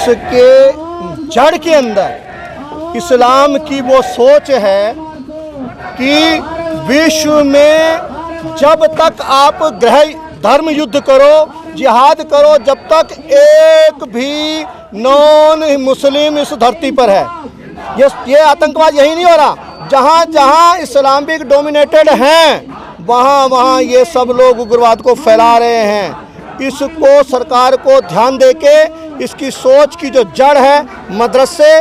इसके जड़ के अंदर इस्लाम की वो सोच है कि विश्व में जब तक आप गृह धर्म युद्ध करो, जिहाद करो, जब तक एक भी नॉन मुस्लिम इस धरती पर है, ये आतंकवाद यही नहीं हो रहा। जहाँ जहाँ इस्लामिक डोमिनेटेड हैं वहाँ वहाँ ये सब लोग उग्रवाद को फैला रहे हैं। इसको सरकार को ध्यान देके इसकी सोच की जो जड़ है मदरसे,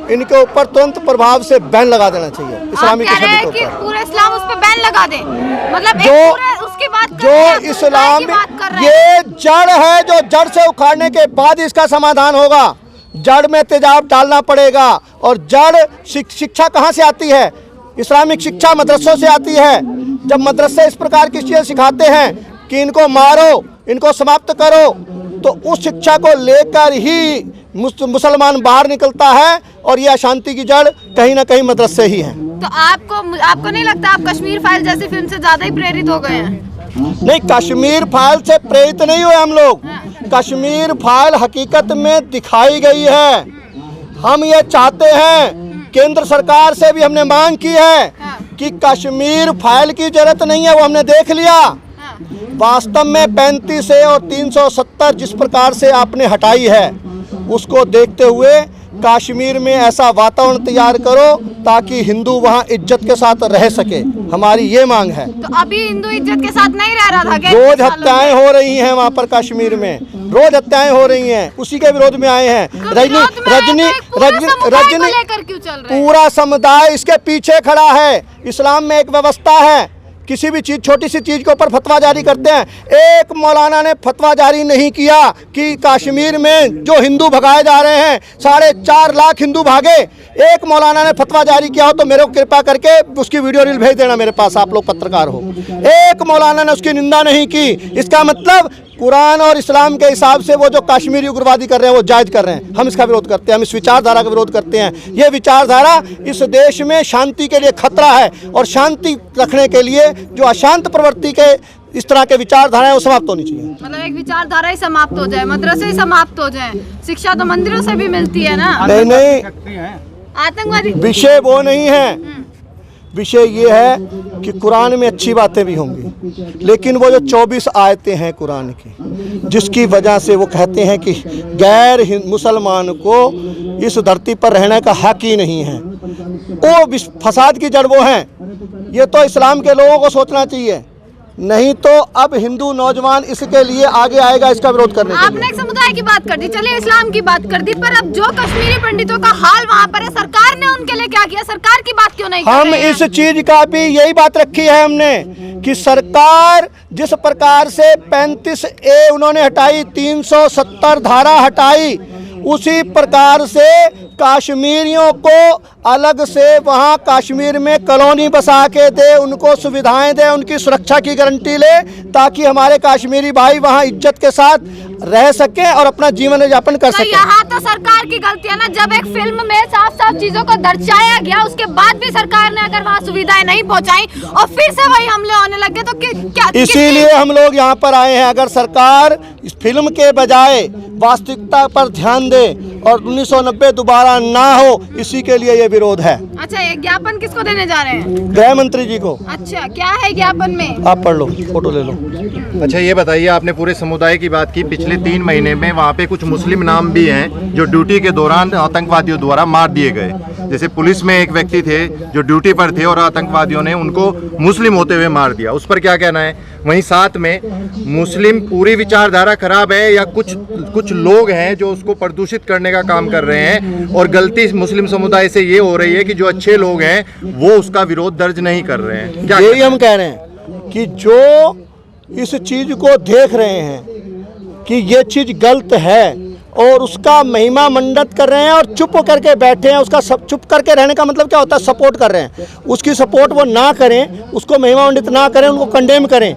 इनके ऊपर तुरंत प्रभाव से बैन लगा देना चाहिए। इस्लामिक कि पूरे इस्लाम उस पर बैन लगा दे, मतलब जो उसकी बात जो इस्लाम ये जड़ है, जो जड़ से उखाड़ने के बाद इसका समाधान होगा। जड़ में तेजाब डालना पड़ेगा। और जड़ शिक्षा कहाँ से आती है? इस्लामिक शिक्षा मदरसों से आती है। जब मदरसे इस प्रकार की चीज़ें सिखाते हैं कि इनको मारो, इनको समाप्त करो, तो उस शिक्षा को लेकर ही मुसलमान बाहर निकलता है। और यह अशांति की जड़ कहीं ना कहीं मदरसे ही है। तो आपको नहीं लगता आप कश्मीर फाइल जैसी फिल्म से ज्यादा ही प्रेरित हो गए हैं? नहीं, कश्मीर फाइल से प्रेरित नहीं हुए हम लोग। कश्मीर फाइल हकीकत में दिखाई गई है। हम ये चाहते हैं, केंद्र सरकार से भी हमने मांग की है कि कश्मीर फाइल की जरूरत नहीं है, वो हमने देख लिया। वास्तव में 35 और 370 जिस प्रकार से आपने हटाई है, उसको देखते हुए कश्मीर में ऐसा वातावरण तैयार करो ताकि हिंदू वहाँ इज्जत के साथ रह सके। हमारी ये मांग है। तो अभी हिंदू इज्जत के साथ नहीं रह रहा था क्या? रोज हत्याएं हो रही हैं वहाँ पर, कश्मीर में रोज हत्याएं हो रही हैं। उसी के विरोध में आए हैं। रजनी पूरा समुदाय इसके पीछे खड़ा है। इस्लाम में एक व्यवस्था है, किसी भी चीज़, छोटी सी चीज़ के ऊपर फतवा जारी करते हैं। एक मौलाना ने फतवा जारी नहीं किया कि कश्मीर में जो हिंदू भगाए जा रहे हैं, 4.5 लाख हिंदू भागे, एक मौलाना ने फतवा जारी किया हो तो मेरे को कृपा करके उसकी वीडियो रील भेज देना मेरे पास, आप लोग पत्रकार हो। एक मौलाना ने उसकी निंदा नहीं की। इसका मतलब कुरान और इस्लाम के हिसाब से वो जो कश्मीरी उग्रवादी कर रहे हैं वो जायज़ कर रहे हैं। हम इसका विरोध करते हैं, हम इस विचारधारा का विरोध करते हैं। ये विचारधारा इस देश में शांति के लिए खतरा है। और शांति रखने के लिए जो अशांत प्रवृत्ति के इस तरह के विचारधाराएं वो समाप्त होनी चाहिए। मतलब एक विचारधारा ही समाप्त हो जाए, मदरसे ही समाप्त हो जाए। शिक्षा तो मंदिरों से भी मिलती है ना। नहीं, आतंकवादी विषय वो नहीं है। विषय ये है कि कुरान में अच्छी बातें भी होंगी, लेकिन वो जो 24 आयतें हैं कुरान की, जिसकी वजह से वो कहते हैं कि गैर मुसलमान को इस धरती पर रहने का हक ही नहीं है, वो फसाद की जड़ वो हैं। ये तो इस्लाम के लोगों को सोचना चाहिए, नहीं तो अब हिंदू नौजवान इसके लिए आगे आएगा इसका विरोध करने के लिए। आपने एक समुदाय की बात कर दी, चलिए इस्लाम की बात कर दी, पर अब जो कश्मीरी पंडितों का हाल वहाँ पर है, सरकार ने उनके लिए क्या किया? सरकार की बात क्यों नहीं कर हम रहे हैं? इस चीज का भी यही बात रखी है हमने कि सरकार जिस प्रकार से 35A उन्होंने हटाई, 370 धारा हटाई, उसी प्रकार से कश्मीरियों को अलग से वहाँ कश्मीर में कॉलोनी बसा के दे, उनको सुविधाएं दे, उनकी सुरक्षा की गारंटी ले, ताकि हमारे कश्मीरी भाई वहाँ इज्जत के साथ रह सके और अपना जीवन यापन कर सके। यहाँ तो सरकार की गलती है ना, जब एक फिल्म में साफ साफ चीजों को दर्शाया गया, उसके बाद भी सरकार ने अगर वहाँ सुविधाएं नहीं पहुँचाई और फिर से वही हमले होने लगे तो क्या? इसीलिए हम लोग यहाँ पर आए हैं। अगर सरकार इस फिल्म के बजाय वास्तविकता पर ध्यान दे और 1990 दोबारा ना हो, इसी के लिए ये विरोध है। अच्छा, ये ज्ञापन किसको देने जा रहे हैं? गृह मंत्री जी को। अच्छा, क्या है ज्ञापन में? आप पढ़ लो, फोटो ले लो। अच्छा, ये बताइए, आपने पूरे समुदाय की बात की। पिछले 3 महीने में वहाँ पे कुछ मुस्लिम नाम भी हैं जो ड्यूटी के दौरान आतंकवादियों द्वारा मार दिए गए। जैसे पुलिस में एक व्यक्ति थे जो ड्यूटी पर थे और आतंकवादियों ने उनको मुस्लिम होते हुए मार दिया, उस पर क्या कहना है? वहीं साथ में मुस्लिम पूरी विचारधारा खराब है या कुछ लोग हैं जो उसको प्रदूषित करने का काम कर रहे हैं, और गलती मुस्लिम समुदाय से ये हो रही है कि जो अच्छे लोग हैं वो उसका विरोध दर्ज नहीं कर रहे हैं। क्या यही हम कह रहे हैं कि जो इस चीज को देख रहे हैं कि ये चीज गलत है और उसका महिमा मंडित कर रहे हैं और चुप करके बैठे हैं, उसका सब चुप करके रहने का मतलब क्या होता है? सपोर्ट कर रहे हैं। उसकी सपोर्ट वो ना करें, उसको महिमा मंडित ना करें, उनको कंडेम करें।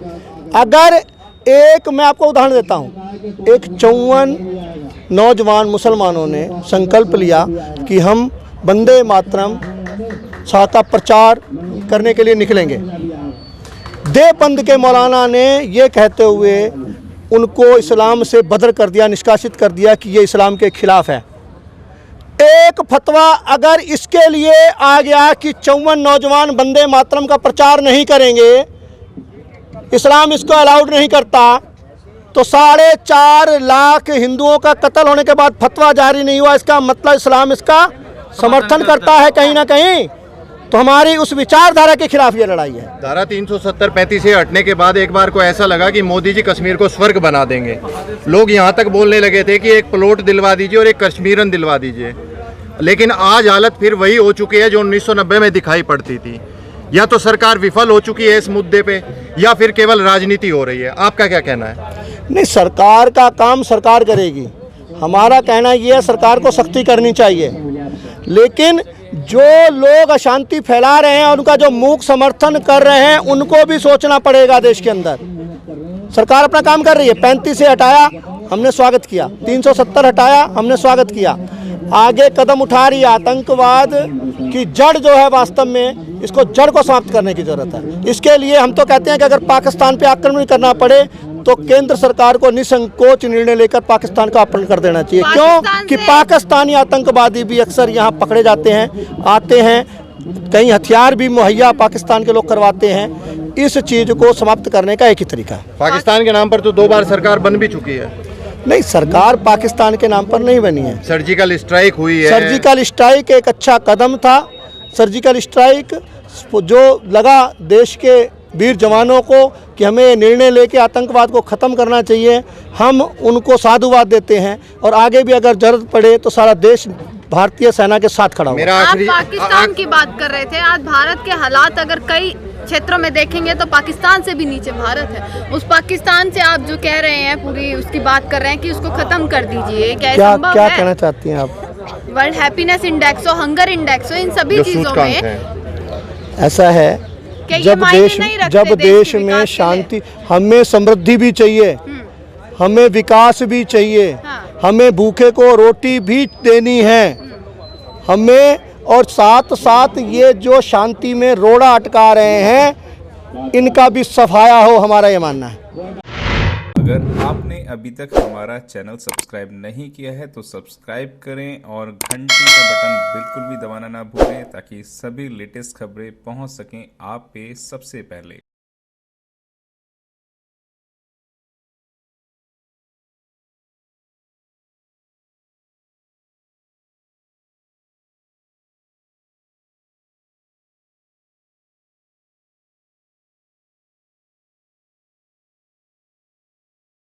अगर एक मैं आपको उदाहरण देता हूँ, एक 54 नौजवान मुसलमानों ने संकल्प लिया कि हम वंदे मातरम का प्रचार करने के लिए निकलेंगे। देवबंद के मौलाना ने ये कहते हुए उनको इस्लाम से बदर कर दिया, निष्कासित कर दिया कि ये इस्लाम के खिलाफ है। एक फतवा अगर इसके लिए आ गया कि 54 नौजवान वंदे मातरम का प्रचार नहीं करेंगे, इस्लाम इसको अलाउड नहीं करता, तो 4.5 लाख हिंदुओं का कत्ल होने के बाद फतवा जारी नहीं हुआ, इसका मतलब इस्लाम इसका समर्थन करता है कहीं ना कहीं। तो हमारी उस विचारधारा के खिलाफ ये लड़ाई है। धारा 370-35 से हटने के बाद एक बार को ऐसा लगा कि मोदी जी कश्मीर को स्वर्ग बना देंगे। लोग यहाँ तक बोलने लगे थे कि एक प्लॉट दिलवा दीजिए और एक कश्मीरन दिलवा दीजिए, लेकिन आज हालत फिर वही हो चुकी है जो 1990 में दिखाई पड़ती थी। या तो सरकार विफल हो चुकी है इस मुद्दे पे, या फिर केवल राजनीति हो रही है। आपका क्या कहना है? नहीं, सरकार का काम सरकार करेगी। हमारा कहना ये है सरकार को सख्ती करनी चाहिए, लेकिन जो लोग अशांति फैला रहे हैं, उनका जो मूक समर्थन कर रहे हैं, उनको भी सोचना पड़ेगा। देश के अंदर सरकार अपना काम कर रही है। 35 से हटाया, हमने स्वागत किया। 370 हटाया, हमने स्वागत किया। आगे कदम उठा रही है। आतंकवाद की जड़ जो है, वास्तव में इसको जड़ को समाप्त करने की जरूरत है। इसके लिए हम तो कहते हैं कि अगर पाकिस्तान पे आक्रमण करना पड़े तो केंद्र सरकार को निसंकोच निर्णय लेकर पाकिस्तान का अपहरण कर देना चाहिए। क्यों कि पाकिस्तानी आतंकवादी भी अक्सर यहाँ पकड़े जाते हैं, आते हैं, कई हथियार भी मुहैया पाकिस्तान के लोग करवाते हैं। इस चीज़ को समाप्त करने का एक ही तरीका है। पाकिस्तान के नाम पर तो 2 बार सरकार बन भी चुकी है। नहीं, सरकार पाकिस्तान के नाम पर नहीं बनी है। सर्जिकल स्ट्राइक हुई है। सर्जिकल स्ट्राइक एक अच्छा कदम था। सर्जिकल स्ट्राइक जो लगा देश के वीर जवानों को कि हमें निर्णय लेके आतंकवाद को ख़त्म करना चाहिए, हम उनको साधुवाद देते हैं। और आगे भी अगर जरूरत पड़े तो सारा देश भारतीय सेना के साथ खड़ा होगा। आप पाकिस्तान की बात कर रहे थे। आज भारत के हालात अगर कई क्षेत्रों में देखेंगे तो पाकिस्तान से भी नीचे भारत है। उस पाकिस्तान से आप जो कह रहे हैं, पूरी उसकी बात कर रहे हैं कि उसको खत्म कर दीजिए, क्या संभव क्या है? कहना चाहती हैं आप? वर्ल्ड हैप्पीनेस इंडेक्स हो, हंगर इंडेक्स हो, इन सभी चीजों में ऐसा है, जब देश में शांति, हमें समृद्धि भी चाहिए, हमें विकास भी चाहिए, हमें भूखे को रोटी भी देनी है हमें, और साथ साथ ये जो शांति में रोड़ा अटका रहे हैं, इनका भी सफाया हो, हमारा ये मानना है। अगर आपने अभी तक हमारा चैनल सब्सक्राइब नहीं किया है तो सब्सक्राइब करें और घंटी का बटन बिल्कुल भी दबाना ना भूलें, ताकि सभी लेटेस्ट खबरें पहुंच सकें आप पे सबसे पहले।